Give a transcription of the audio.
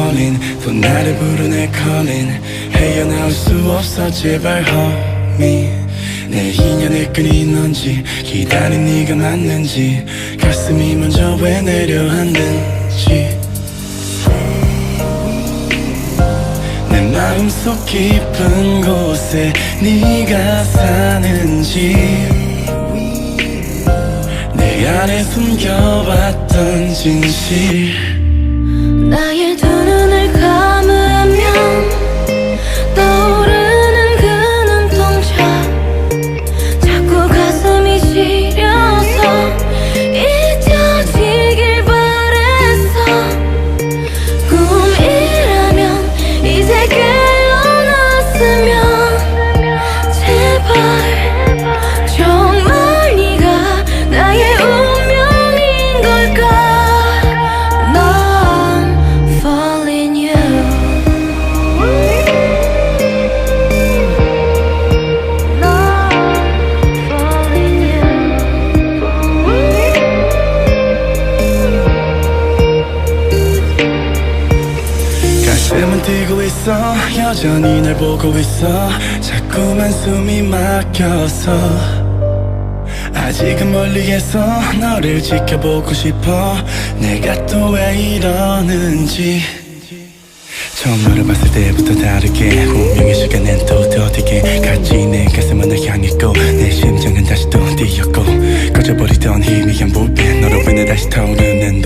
calling 또 나를 부르네 calling 헤어나올 수 없어 제발 homie 내 인연의 끈이 넌지 기다린 네가 맞는지 가슴이 먼저 왜 내려앉는지 내 마음속 깊은 곳에 네가 사는지 내 안에 숨겨왔던 진실 나의 두 눈을 감으면 떠오르는 그 눈동자 자꾸 가슴이 시려서 잊혀지길 바랬어 꿈이라면 이제 깨어났으면 제발 정말 네가 나의 운명인 걸까 난 falling you 난 falling you 가슴은 뛰고 있어 여전히 날 보고 있어 자꾸만 숨이 막혀서 아직은 멀리에서 너를 지켜보고 싶어 내가 또 왜 이러는지 처음 너를 봤을 때부터 다르게 운명의 시간엔 또 더디게 같이 내 가슴은 널 향했고 내 심장은 다시 또 뛰었고 꺼져버리던 희미한 불빛 너로 인해 다시 타오르는